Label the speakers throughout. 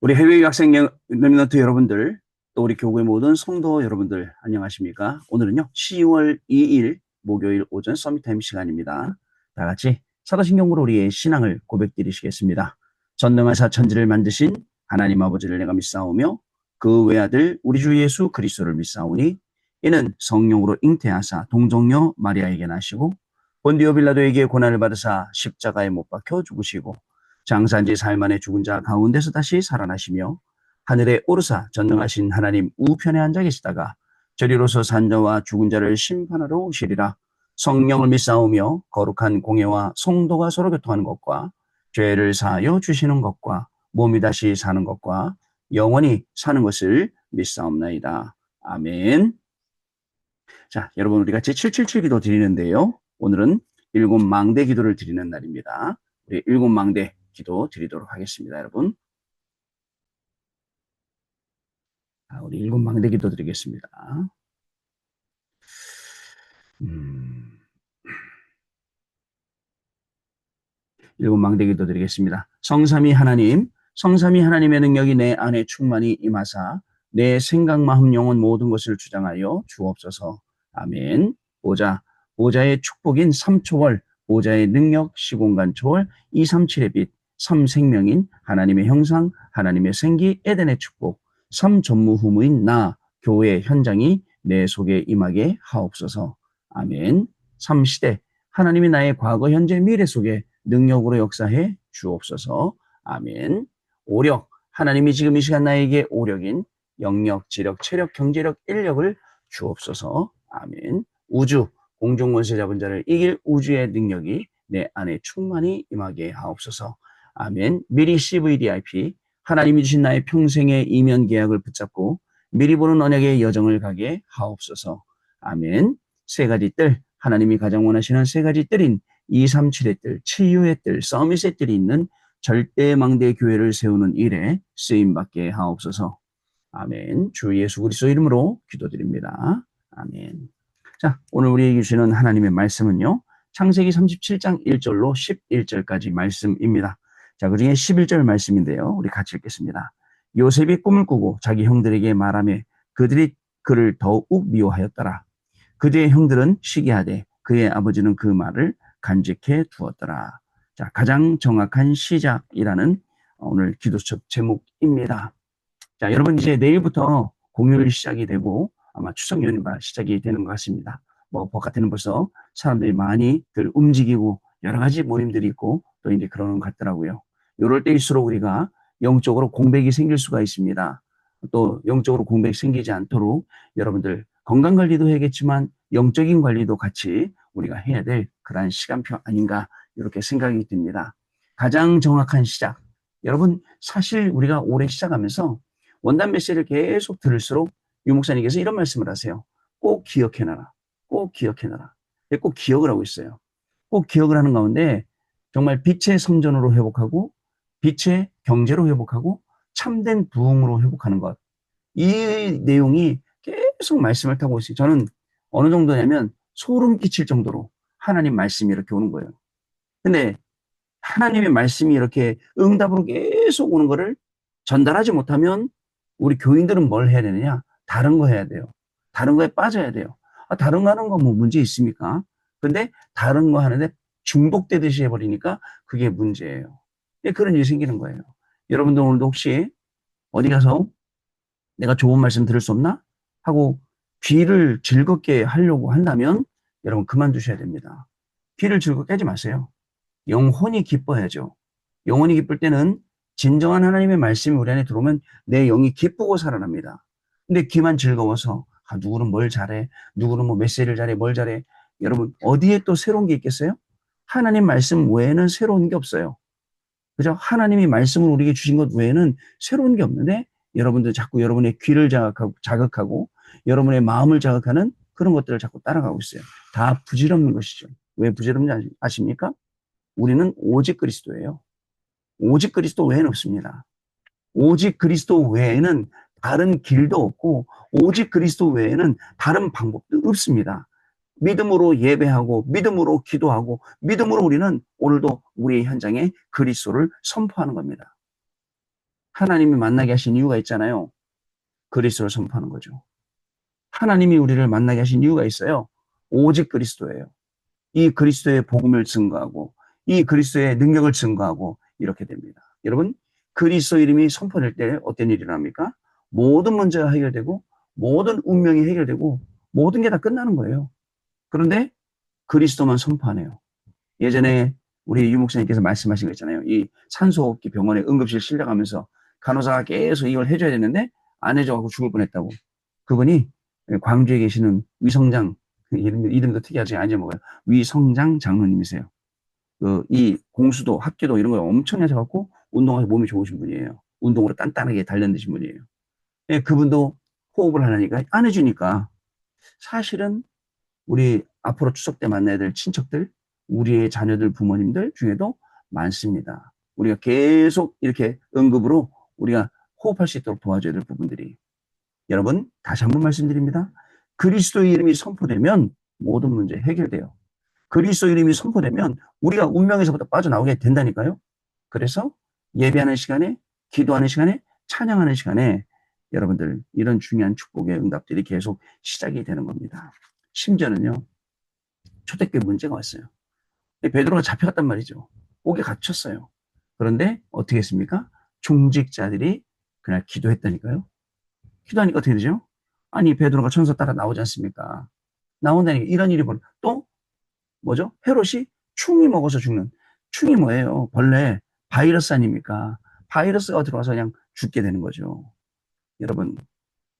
Speaker 1: 우리 해외 유학생 레미넌트 여러분들, 또 우리 교구의 모든 성도 여러분들, 안녕하십니까? 오늘은요, 10월 2일 목요일 오전 서밋타임 시간입니다. 다 같이 사도신경으로 우리의 신앙을 고백드리시겠습니다. 전능하사 천지를 만드신 하나님 아버지를 내가 믿사오며 그 외아들 우리 주 예수 그리스도를 믿사오니 이는 성령으로 잉태하사 동정녀 마리아에게 나시고 본디오 빌라도에게 고난을 받으사 십자가에 못 박혀 죽으시고 장사한 지 사흘 만에 죽은 자 가운데서 다시 살아나시며 하늘에 오르사 전능하신 하나님 우편에 앉아 계시다가 저리로서 산 자와 죽은 자를 심판하러 오시리라. 성령을 믿사오며 거룩한 공예와 성도가 서로 교통하는 것과 죄를 사하여 주시는 것과 몸이 다시 사는 것과 영원히 사는 것을 믿사옵나이다. 아멘. 자, 여러분 우리 같이 777 기도 드리는데요. 오늘은 일곱 망대 기도를 드리는 날입니다. 우리 일곱 망대 기도 드리도록 하겠습니다, 여러분. 우리 일곱 망대 기도 드리겠습니다. 일곱 망대 기도 드리겠습니다. 성삼위 하나님, 성삼위 하나님의 능력이 내 안에 충만히 임하사 내 생각, 마음, 영혼 모든 것을 주장하여 주옵소서. 아멘. 보좌의 축복인 삼초월, 보좌의 능력, 시공간 초월, 237의 빛, 삼생명인 하나님의 형상, 하나님의 생기, 에덴의 축복, 삼전무후무인 나, 교회 현장이 내 속에 임하게 하옵소서. 아멘. 삼시대, 하나님이 나의 과거, 현재, 미래 속에 능력으로 역사해 주옵소서. 아멘. 오력, 하나님이 지금 이 시간 나에게 오력인 영력, 지력, 체력, 경제력, 인력을 주옵소서. 아멘. 우주, 공중권세 잡은 자를 이길 우주의 능력이 내 안에 충만히 임하게 하옵소서. 아멘. 미리 CVDIP, 하나님이 주신 나의 평생의 이면 계약을 붙잡고 미리 보는 언약의 여정을 가게 하옵소서. 아멘. 세 가지 뜰, 하나님이 가장 원하시는 세 가지 뜰인 237의 뜰, 치유의 뜰, 서밋의 뜰이 있는 절대망대 교회를 세우는 일에 쓰임받게 하옵소서. 아멘. 주 예수 그리스도 이름으로 기도드립니다. 아멘. 자, 오늘 우리에게 주시는 하나님의 말씀은요, 창세기 37장 1절로 11절까지 말씀입니다. 자, 그 중에 11절 말씀인데요, 우리 같이 읽겠습니다. 요셉이 꿈을 꾸고 자기 형들에게 말하며 그들이 그를 더욱 미워하였더라. 그들의 형들은 시기하되 그의 아버지는 그 말을 간직해 두었더라. 자, 가장 정확한 시작이라는 오늘 기도책 제목입니다. 자, 여러분 이제 내일부터 공휴일 시작이 되고 아마 추석 연휴가 시작이 되는 것 같습니다. 뭐 바깥에는 벌써 사람들이 많이들 움직이고 여러 가지 모임들이 있고 또 이제 그러는 것 같더라고요. 이럴 때일수록 우리가 영적으로 공백이 생길 수가 있습니다. 또 영적으로 공백이 생기지 않도록 여러분들 건강 관리도 해야겠지만 영적인 관리도 같이 우리가 해야 될 그러한 시간표 아닌가 이렇게 생각이 듭니다. 가장 정확한 시작. 여러분 사실 우리가 올해 시작하면서 원단 메시지를 계속 들을수록 유 목사님께서 이런 말씀을 하세요. 꼭 기억해놔라. 꼭 기억해놔라. 꼭 기억을 하고 있어요. 꼭 기억을 하는 가운데 정말 빛의 성전으로 회복하고 빛의 경제로 회복하고 참된 부흥으로 회복하는 것. 이 내용이 계속 말씀을 타고 있어요. 저는 어느 정도냐면 소름 끼칠 정도로 하나님 말씀이 이렇게 오는 거예요. 근데 하나님의 말씀이 이렇게 응답으로 계속 오는 거를 전달하지 못하면 우리 교인들은 뭘 해야 되느냐? 다른 거 해야 돼요. 다른 거에 빠져야 돼요. 다른 거 하는 거 뭐 문제 있습니까? 근데 다른 거 하는데 중독되듯이 해버리니까 그게 문제예요. 그런 일이 생기는 거예요. 여러분들 오늘도 혹시 어디 가서 내가 좋은 말씀 들을 수 없나? 하고 귀를 즐겁게 하려고 한다면 여러분 그만두셔야 됩니다. 귀를 즐겁게 하지 마세요. 영혼이 기뻐야죠. 영혼이 기쁠 때는 진정한 하나님의 말씀이 우리 안에 들어오면 내 영이 기쁘고 살아납니다. 근데 귀만 즐거워서 누구는 뭘 잘해, 누구는 뭐 메시지를 잘해, 뭘 잘해. 여러분 어디에 또 새로운 게 있겠어요? 하나님 말씀 외에는 새로운 게 없어요. 그죠? 하나님이 말씀을 우리에게 주신 것 외에는 새로운 게 없는데 여러분들 자꾸 여러분의 귀를 자극하고 여러분의 마음을 자극하는 그런 것들을 자꾸 따라가고 있어요. 다 부질없는 것이죠. 왜 부질없는지 아십니까? 우리는 오직 그리스도예요. 오직 그리스도 외에는 없습니다. 오직 그리스도 외에는 다른 길도 없고 오직 그리스도 외에는 다른 방법도 없습니다. 믿음으로 예배하고 믿음으로 기도하고 믿음으로 우리는 오늘도 우리의 현장에 그리스도를 선포하는 겁니다. 하나님이 만나게 하신 이유가 있잖아요. 그리스도를 선포하는 거죠. 하나님이 우리를 만나게 하신 이유가 있어요. 오직 그리스도예요. 이 그리스도의 복음을 증거하고 이 그리스도의 능력을 증거하고 이렇게 됩니다. 여러분, 그리스도 이름이 선포될 때 어떤 일이 일어납니까? 모든 문제가 해결되고 모든 운명이 해결되고 모든 게 다 끝나는 거예요. 그런데 그리스도만 선포하네요. 예전에 우리 유 목사님께서 말씀하신 거 있잖아요. 이 산소호흡기 병원에 응급실 실려가면서 간호사가 계속 이걸 해줘야 되는데 안 해줘가지고 죽을 뻔했다고. 그분이 광주에 계시는 위성장, 이름도 특이하지 않죠, 뭐요. 위성장 장로님이세요. 이 공수도, 합기도 이런 거 엄청 하셔갖고 운동하셔서 몸이 좋으신 분이에요. 운동으로 단단하게 단련되신 분이에요. 예, 그분도 호흡을 하려니까 안 해주니까 사실은 우리 앞으로 추석 때 만나야 될 친척들, 우리의 자녀들, 부모님들 중에도 많습니다. 우리가 계속 이렇게 응급으로 우리가 호흡할 수 있도록 도와줘야 될 부분들이. 여러분, 다시 한번 말씀드립니다. 그리스도의 이름이 선포되면 모든 문제 해결돼요. 그리스도 이름이 선포되면 우리가 운명에서부터 빠져나오게 된다니까요. 그래서 예배하는 시간에, 기도하는 시간에, 찬양하는 시간에 여러분들 이런 중요한 축복의 응답들이 계속 시작이 되는 겁니다. 심지어는요, 초대교회 문제가 왔어요. 베드로가 잡혀갔단 말이죠. 옥에 갇혔어요. 그런데 어떻게 했습니까? 중직자들이 그날 기도했다니까요. 기도하니까 어떻게 되죠? 아니, 베드로가 천사 따라 나오지 않습니까? 나온다니까 이런 일이 또 뭐죠? 헤롯이 충이 먹어서 죽는. 충이 뭐예요? 벌레, 바이러스 아닙니까? 바이러스가 들어와서 그냥 죽게 되는 거죠. 여러분,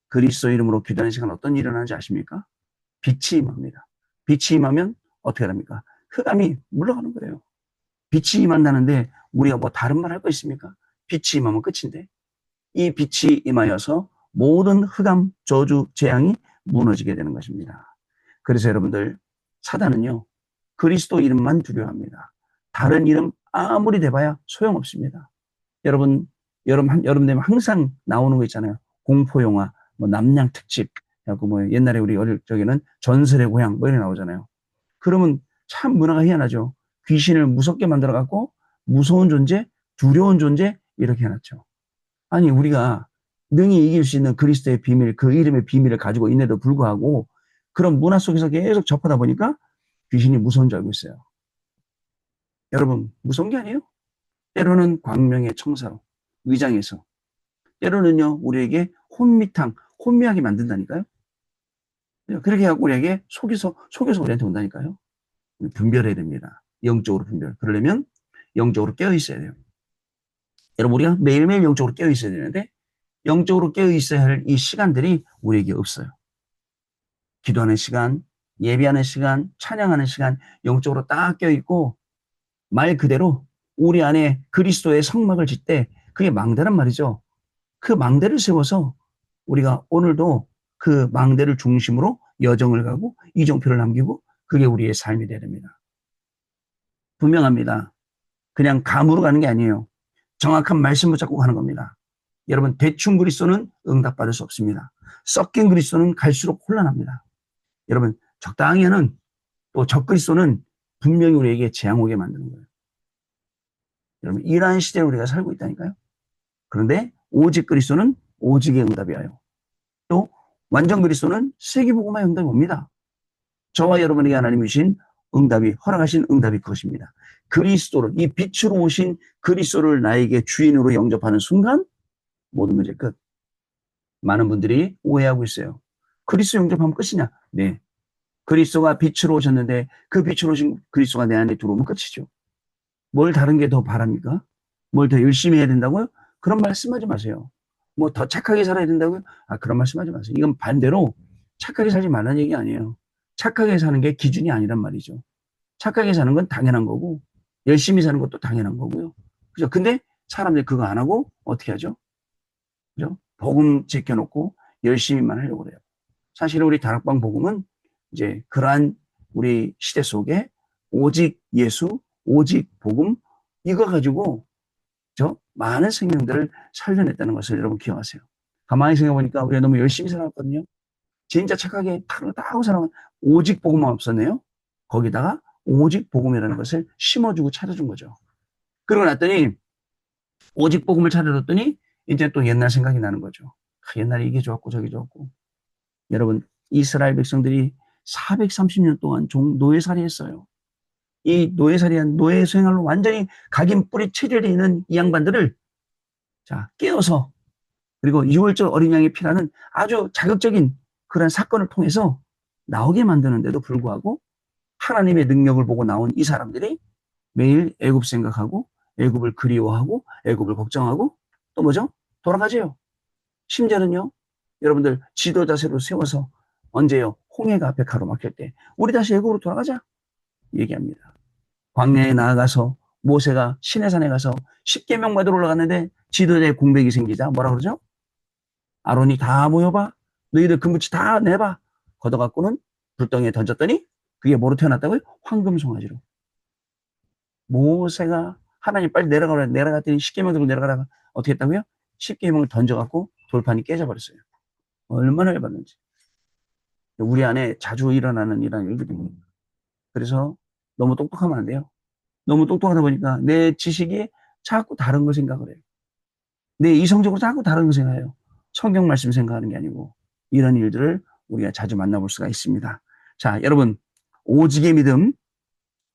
Speaker 1: 그리스도 이름으로 기도하는 시간 어떤 일이 일어나는지 아십니까? 빛이 임합니다. 빛이 임하면 어떻게 합니까? 흑암이 물러가는 거예요. 빛이 임한다는데 우리가 뭐 다른 말 할 거 있습니까? 빛이 임하면 끝인데 이 빛이 임하여서 모든 흑암, 저주, 재앙이 무너지게 되는 것입니다. 그래서 여러분들, 사단은요, 그리스도 이름만 두려워합니다. 다른 이름 아무리 대봐야 소용없습니다. 여러분 되면 항상 나오는 거 있잖아요. 공포영화, 뭐 남양 특집, 뭐 옛날에 우리 어릴 적에는 전설의 고향 뭐 이런 나오잖아요. 그러면 참 문화가 희한하죠. 귀신을 무섭게 만들어갖고 무서운 존재, 두려운 존재 이렇게 해놨죠. 아니 우리가 능히 이길 수 있는 그리스도의 비밀, 그 이름의 비밀을 가지고 있는데도 불구하고 그런 문화 속에서 계속 접하다 보니까 귀신이 무서운 줄 알고 있어요. 여러분 무서운 게 아니에요. 때로는 광명의 청사로 위장해서 때로는요 우리에게 혼미하게 만든다니까요. 그렇게 하고 우리에게 속여서 우리한테 온다니까요. 분별해야 됩니다. 영적으로 분별. 그러려면 영적으로 깨어 있어야 돼요. 여러분 우리가 매일매일 영적으로 깨어 있어야 되는데 영적으로 깨어 있어야 할 이 시간들이 우리에게 없어요. 기도하는 시간, 예배하는 시간, 찬양하는 시간, 영적으로 딱 깨어 있고 말 그대로 우리 안에 그리스도의 성막을 짓되 그게 망대란 말이죠. 그 망대를 세워서 우리가 오늘도 그 망대를 중심으로 여정을 가고 이정표를 남기고 그게 우리의 삶이 되야 됩니다. 분명합니다. 그냥 감으로 가는 게 아니에요. 정확한 말씀 붙잡고 가는 겁니다. 여러분 대충 그리스도는 응답받을 수 없습니다. 섞인 그리스도는 갈수록 혼란합니다. 여러분 적당히 하는 또 적그리스도는 분명히 우리에게 재앙 오게 만드는 거예요. 여러분 이러한 시대에 우리가 살고 있다니까요. 그런데 오직 그리스도는 오직의 응답이에요. 또 완전 그리스도는 세계복음화의 응답이 옵니다. 저와 여러분에게 하나님이 주신 응답이 허락하신 응답이 그것입니다. 그리스도를 이 빛으로 오신 그리스도를 나에게 주인으로 영접하는 순간 모든 문제 끝. 많은 분들이 오해하고 있어요. 그리스도 영접하면 끝이냐? 네. 그리스도가 빛으로 오셨는데 그 빛으로 오신 그리스도가 내 안에 들어오면 끝이죠. 뭘 다른 게 더 바랍니까? 뭘 더 열심히 해야 된다고요? 그런 말씀하지 마세요. 뭐 더 착하게 살아야 된다고요? 그런 말씀하지 마세요. 이건 반대로 착하게 살지 말라는 얘기 아니에요. 착하게 사는 게 기준이 아니란 말이죠. 착하게 사는 건 당연한 거고 열심히 사는 것도 당연한 거고요. 그죠? 근데 사람들이 그거 안 하고 어떻게 하죠? 그죠? 복음 제껴놓고 열심히만 하려고 그래요. 사실은 우리 다락방 복음은 이제 그러한 우리 시대 속에 오직 예수, 오직 복음 이거 가지고 많은 생명들을 살려냈다는 것을 여러분 기억하세요. 가만히 생각해보니까 우리가 너무 열심히 살았거든요. 진짜 착하게 다 하고 살아가면 오직 복음만 없었네요. 거기다가 오직 복음이라는 것을 심어주고 차려준 거죠. 그러고 났더니 오직 복음을 차려줬더니 이제 또 옛날 생각이 나는 거죠. 옛날에 이게 좋았고 저게 좋았고. 여러분, 이스라엘 백성들이 430년 동안 노예살이 했어요. 이 노예살이한 노예 생활로 완전히 각인 뿌리 체질이 있는 이 양반들을 깨어서, 그리고 6월절 어린 양의 피라는 아주 자극적인 그런 사건을 통해서 나오게 만드는데도 불구하고 하나님의 능력을 보고 나온 이 사람들이 매일 애굽 생각하고 애굽을 그리워하고 애굽을 걱정하고 또 뭐죠? 돌아가죠. 심지어는요, 여러분들 지도자 새로 세워서 언제요? 홍해가 앞에 가로막힐 때 우리 다시 애굽으로 돌아가자 얘기합니다. 광야에 나아가서 모세가 시내산에 가서 10계명 받으러 올라갔는데 지도자의 공백이 생기자 뭐라 그러죠? 아론이 다 모여봐. 너희들 금붙이 다 내봐. 걷어갖고는 불덩이에 던졌더니 그게 뭐로 태어났다고요? 황금 송아지로. 모세가 하나님 빨리 내려가라 내려갔더니 10계명 들고 내려가다가 어떻게 했다고요? 10계명을 던져갖고 돌판이 깨져버렸어요. 얼마나 열받는지. 우리 안에 자주 일어나는 이런 일들입니다. 그래서 너무 똑똑하면 안 돼요. 너무 똑똑하다 보니까 내 지식이 자꾸 다른 걸 생각을 해요. 내 이성적으로 자꾸 다른 걸 생각해요. 성경 말씀 생각하는 게 아니고 이런 일들을 우리가 자주 만나볼 수가 있습니다. 자, 여러분, 오직의 믿음,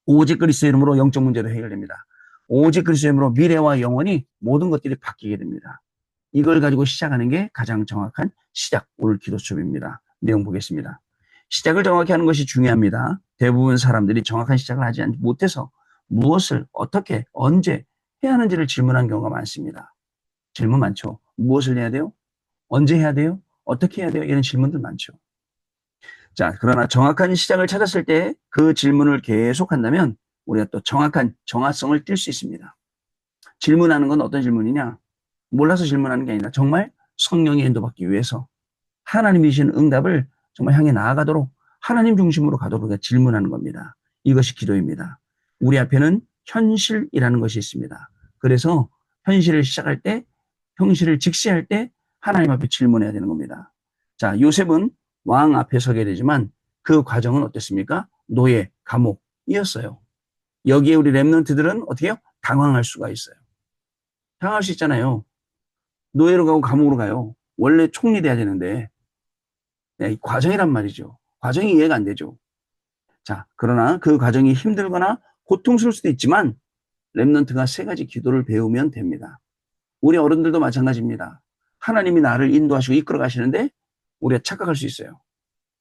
Speaker 1: 오직 그리스도의 이름으로 영적 문제도 해결됩니다. 오직 그리스도의 이름으로 미래와 영원히 모든 것들이 바뀌게 됩니다. 이걸 가지고 시작하는 게 가장 정확한 시작, 오늘 기도 수업입니다. 내용 보겠습니다. 시작을 정확히 하는 것이 중요합니다. 대부분 사람들이 정확한 시작을 하지 못해서 무엇을 어떻게 언제 해야 하는지를 질문하는 경우가 많습니다. 질문 많죠. 무엇을 해야 돼요? 언제 해야 돼요? 어떻게 해야 돼요? 이런 질문들 많죠. 자, 그러나 정확한 시작을 찾았을 때 그 질문을 계속한다면 우리가 또 정확한 정화성을 띌 수 있습니다. 질문하는 건 어떤 질문이냐? 몰라서 질문하는 게 아니라 정말 성령의 인도받기 위해서 하나님이 주신 응답을 정말 향해 나아가도록 하나님 중심으로 가도록 우리가 질문하는 겁니다. 이것이 기도입니다. 우리 앞에는 현실이라는 것이 있습니다. 그래서 현실을 시작할 때, 현실을 직시할 때 하나님 앞에 질문해야 되는 겁니다. 자, 요셉은 왕 앞에 서게 되지만 그 과정은 어땠습니까? 노예, 감옥이었어요. 여기에 우리 렘넌트들은 어떻게 해요? 당황할 수가 있어요. 당황할 수 있잖아요. 노예로 가고 감옥으로 가요. 원래 총리돼야 되는데 이 과정이란 말이죠. 과정이 이해가 안 되죠. 자, 그러나 그 과정이 힘들거나 고통스러울 수도 있지만 렘넌트가 세 가지 기도를 배우면 됩니다. 우리 어른들도 마찬가지입니다. 하나님이 나를 인도하시고 이끌어 가시는데 우리가 착각할 수 있어요.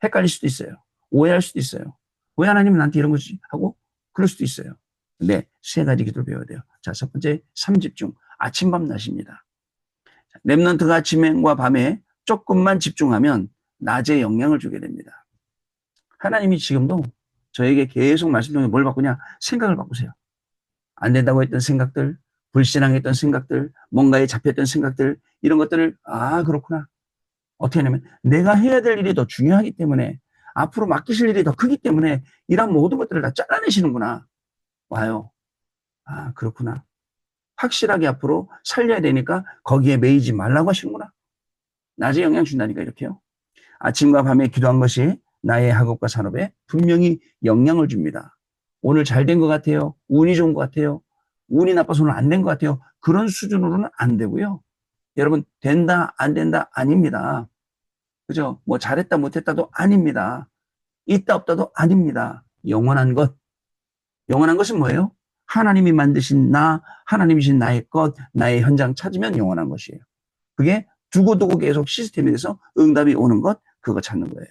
Speaker 1: 헷갈릴 수도 있어요. 오해할 수도 있어요. 왜 하나님은 나한테 이런 거지? 하고 그럴 수도 있어요. 근데 세 가지 기도를 배워야 돼요. 자, 첫 번째, 3집중. 아침, 밤, 낮입니다. 렘넌트가 아침과 밤에 조금만 집중하면 낮에 영향을 주게 됩니다. 하나님이 지금도 저에게 계속 말씀 중에 뭘 바꾸냐? 생각을 바꾸세요. 안 된다고 했던 생각들, 불신앙했던 생각들, 뭔가에 잡혔던 생각들, 이런 것들을 그렇구나. 어떻게 하냐면 내가 해야 될 일이 더 중요하기 때문에 앞으로 맡기실 일이 더 크기 때문에 이런 모든 것들을 다 잘라내시는구나. 와요. 그렇구나. 확실하게 앞으로 살려야 되니까 거기에 매이지 말라고 하시는구나. 낮에 영향 준다니까 이렇게요. 아침과 밤에 기도한 것이 나의 학업과 산업에 분명히 영향을 줍니다. 오늘 잘 된 것 같아요. 운이 좋은 것 같아요. 운이 나빠서 오늘 안 된 것 같아요. 그런 수준으로는 안 되고요. 여러분, 된다, 안 된다, 아닙니다. 그죠? 뭐 잘했다, 못했다도 아닙니다. 있다, 없다도 아닙니다. 영원한 것. 영원한 것은 뭐예요? 하나님이 만드신 나, 하나님이신 나의 것, 나의 현장 찾으면 영원한 것이에요. 그게 두고두고 계속 시스템에 대해서 응답이 오는 것, 그거 찾는 거예요.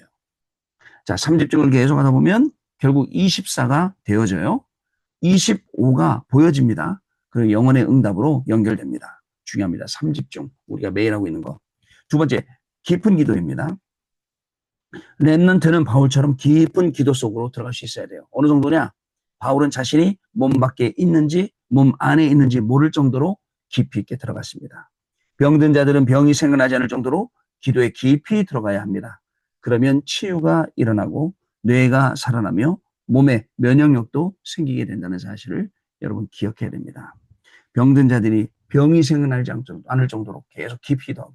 Speaker 1: 자, 3집중을 계속 하다 보면 결국 24가 되어져요. 25가 보여집니다. 그리고 영혼의 응답으로 연결됩니다. 중요합니다. 3집중. 우리가 매일 하고 있는 거. 두 번째, 깊은 기도입니다. 렘넌트는 바울처럼 깊은 기도 속으로 들어갈 수 있어야 돼요. 어느 정도냐? 바울은 자신이 몸 밖에 있는지 몸 안에 있는지 모를 정도로 깊이 있게 들어갔습니다. 병든 자들은 병이 생겨나지 않을 정도로 기도에 깊이 들어가야 합니다. 그러면 치유가 일어나고 뇌가 살아나며 몸의 면역력도 생기게 된다는 사실을 여러분 기억해야 됩니다. 병든 자들이 병이 생겨나지 않을 정도로 계속 깊이 기도하고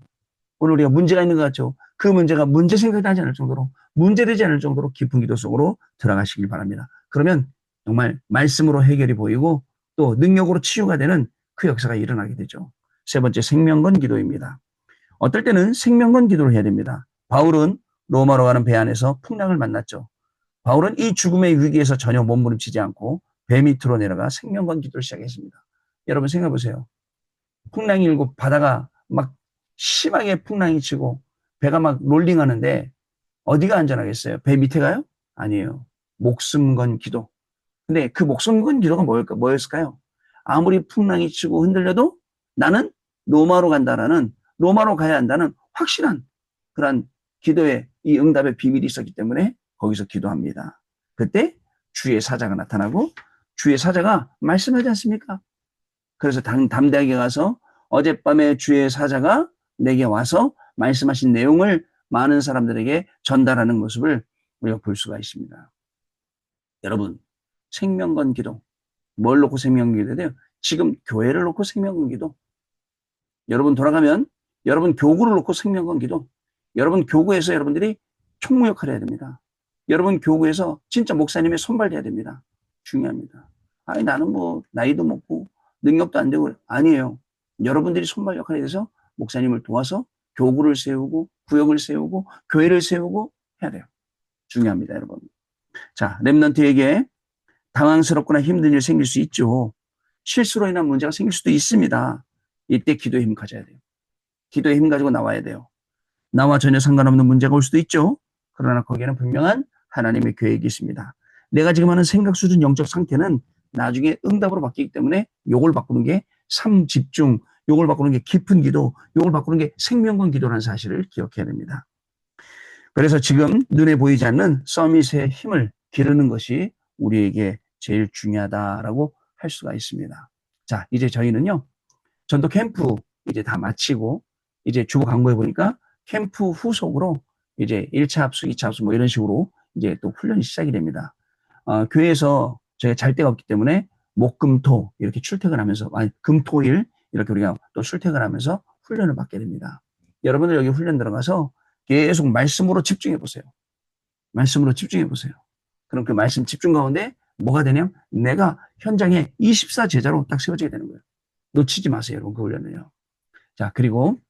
Speaker 1: 오늘 우리가 문제가 있는 것 같죠? 그 문제가 문제 생각나지 않을 정도로, 문제되지 않을 정도로 깊은 기도 속으로 들어가시길 바랍니다. 그러면 정말 말씀으로 해결이 보이고 또 능력으로 치유가 되는 그 역사가 일어나게 되죠. 세 번째, 생명건 기도입니다. 어떨 때는 생명건 기도를 해야 됩니다. 바울은 로마로 가는 배 안에서 풍랑을 만났죠. 바울은 이 죽음의 위기에서 전혀 몸부림치지 않고 배 밑으로 내려가 생명건 기도를 시작했습니다. 여러분 생각해 보세요. 풍랑이 일고 바다가 막 심하게 풍랑이 치고 배가 막 롤링하는데 어디가 안전하겠어요? 배 밑에 가요? 아니에요. 목숨 건 기도. 근데 그 목숨 건 기도가 뭐였을까요? 아무리 풍랑이 치고 흔들려도 나는 로마로 간다라는, 로마로 가야 한다는 확실한 그런 기도의 이 응답의 비밀이 있었기 때문에 거기서 기도합니다. 그때 주의 사자가 나타나고 주의 사자가 말씀하지 않습니까? 그래서 담대하게 가서 어젯밤에 주의 사자가 내게 와서 말씀하신 내용을 많은 사람들에게 전달하는 모습을 우리가 볼 수가 있습니다. 여러분, 생명건 기도. 뭘 놓고 생명건 기도 돼요? 지금 교회를 놓고 생명건 기도. 여러분 돌아가면 여러분 교구를 놓고 생명건 기도. 여러분 교구에서 여러분들이 총무 역할을 해야 됩니다. 여러분 교구에서 진짜 목사님의 손발돼야 됩니다. 중요합니다. 아니 나는 뭐 나이도 먹고 능력도 안 되고 아니에요. 여러분들이 손발 역할에 대해서 목사님을 도와서 교구를 세우고 구역을 세우고 교회를 세우고 해야 돼요. 중요합니다, 여러분. 자, 렘넌트에게 당황스럽거나 힘든 일 생길 수 있죠. 실수로 인한 문제가 생길 수도 있습니다. 이때 기도의 힘 가져야 돼요. 기도의 힘 가지고 나와야 돼요. 나와 전혀 상관없는 문제가 올 수도 있죠. 그러나 거기에는 분명한 하나님의 계획이 있습니다. 내가 지금 하는 생각 수준 영적 상태는 나중에 응답으로 바뀌기 때문에 요걸 바꾸는 게 삶집중, 요걸 바꾸는 게 깊은 기도, 요걸 바꾸는 게 생명건 기도라는 사실을 기억해야 됩니다. 그래서 지금 눈에 보이지 않는 서밋의 힘을 기르는 것이 우리에게 제일 중요하다라고 할 수가 있습니다. 자, 이제 저희는요, 전도 캠프 이제 다 마치고 이제 주보 광고해 보니까 캠프 후속으로 이제 1차 합숙, 2차 합숙 뭐 이런 식으로 이제 또 훈련이 시작이 됩니다. 교회에서 저희가 잘 데가 없기 때문에 목, 금, 토 이렇게 출퇴근하면서, 아니 금, 토, 일 이렇게 우리가 또 출퇴근하면서 훈련을 받게 됩니다. 여러분들 여기 훈련 들어가서 계속 말씀으로 집중해 보세요. 말씀으로 집중해 보세요. 그럼 그 말씀 집중 가운데 뭐가 되냐면 내가 현장에 24 제자로 딱 세워지게 되는 거예요. 놓치지 마세요, 여러분, 그 훈련을요. 자, 그러고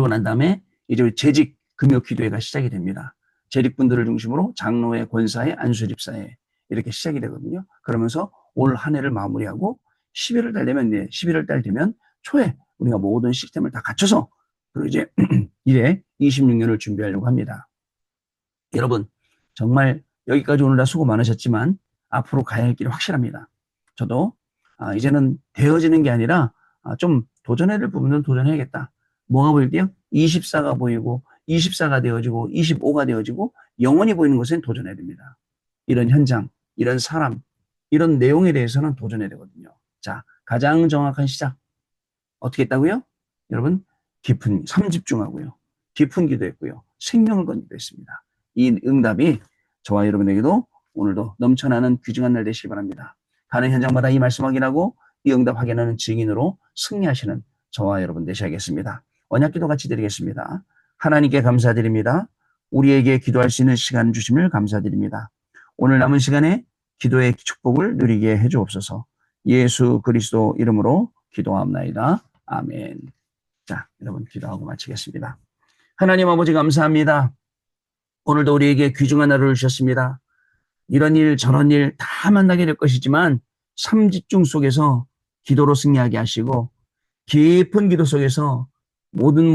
Speaker 1: 난 다음에 이제 재직 금요 기도회가 시작이 됩니다. 재직분들을 중심으로 장로회, 권사회, 안수집사회 이렇게 시작이 되거든요. 그러면서 올 한 해를 마무리하고 11월 달 되면, 11월 달 되면 초에 우리가 모든 시스템을 다 갖춰서 그리고 이제 이래 26년을 준비하려고 합니다. 여러분, 정말 여기까지 오느라 수고 많으셨지만 앞으로 가야 할 길이 확실합니다. 저도 이제는 되어지는 게 아니라 좀 도전해야 될 부분은 도전해야겠다. 뭐가 보일게요? 24가 보이고 24가 되어지고 25가 되어지고 영원히 보이는 것은 도전해야 됩니다. 이런 현장, 이런 사람, 이런 내용에 대해서는 도전해야 되거든요. 자, 가장 정확한 시작. 어떻게 했다고요? 여러분, 깊은 삶 집중하고요. 깊은 기도했고요. 생명을 건 기도했습니다. 이 응답이 저와 여러분에게도 오늘도 넘쳐나는 귀중한 날 되시기 바랍니다. 가는 현장마다 이 말씀 확인하고 이 응답 확인하는 증인으로 승리하시는 저와 여러분 되셔야겠습니다. 언약기도 같이 드리겠습니다. 하나님께 감사드립니다. 우리에게 기도할 수 있는 시간 주심을 감사드립니다. 오늘 남은 시간에 기도의 축복을 누리게 해주옵소서. 예수 그리스도 이름으로 기도합나이다. 아멘. 자, 여러분 기도하고 마치겠습니다. 하나님 아버지 감사합니다. 오늘도 우리에게 귀중한 하루를 주셨습니다. 이런 일 저런 일 다 만나게 될 것이지만 삶 집중 속에서 기도로 승리하게 하시고 깊은 기도 속에서 모든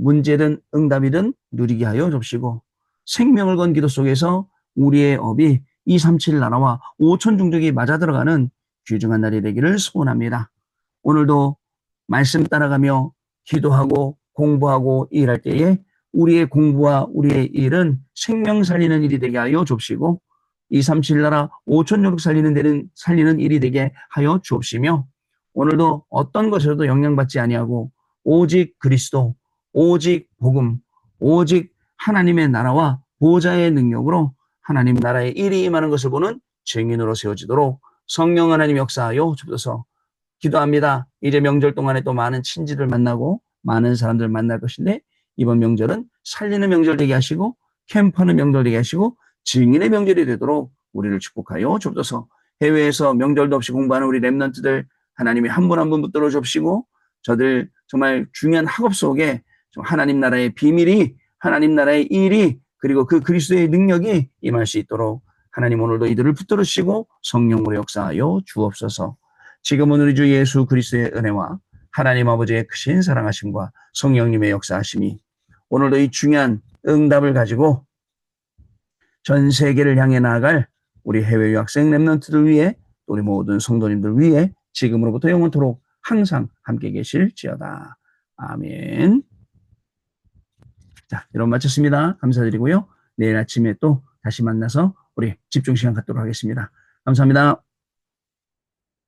Speaker 1: 문제든 응답이든 누리게 하여 줍시고 생명을 건 기도 속에서 우리의 업이 237 나라와 5천 종족이 맞아 들어가는 귀중한 날이 되기를 소원합니다. 오늘도 말씀 따라가며 기도하고 공부하고 일할 때에 우리의 공부와 우리의 일은 생명 살리는 일이 되게 하여 줍시고 237 나라 5천 종족 살리는 일이 되게 하여 주옵시며 오늘도 어떤 것에서도 영향받지 아니하고 오직 그리스도, 오직 복음, 오직 하나님의 나라와 보좌의 능력으로 하나님 나라의 일이 임하는 것을 보는 증인으로 세워지도록 성령 하나님 역사하여 주옵소서. 기도합니다. 이제 명절 동안에 또 많은 친지들 만나고 많은 사람들 만날 것인데 이번 명절은 살리는 명절 되게 하시고 캠프하는 명절 되게 하시고 증인의 명절이 되도록 우리를 축복하여 주옵소서. 해외에서 명절도 없이 공부하는 우리 렘넌트들 하나님이 한 분 한 분 붙들어 주시고 저들 정말 중요한 학업 속에 하나님 나라의 비밀이 하나님 나라의 일이 그리고 그 그리스도의 능력이 임할 수 있도록 하나님 오늘도 이들을 붙들어 주시고 성령으로 역사하여 주옵소서. 지금은 우리 주 예수 그리스도의 은혜와 하나님 아버지의 크신 사랑하심과 성령님의 역사하심이 오늘도 이 중요한 응답을 가지고 전 세계를 향해 나아갈 우리 해외 유학생 렘넌트들 위해 우리 모든 성도님들 위해 지금으로부터 영원토록 항상 함께 계실지어다. 아멘. 자, 여러분 마쳤습니다. 감사드리고요. 내일 아침에 또 다시 만나서 우리 집중 시간 갖도록 하겠습니다. 감사합니다.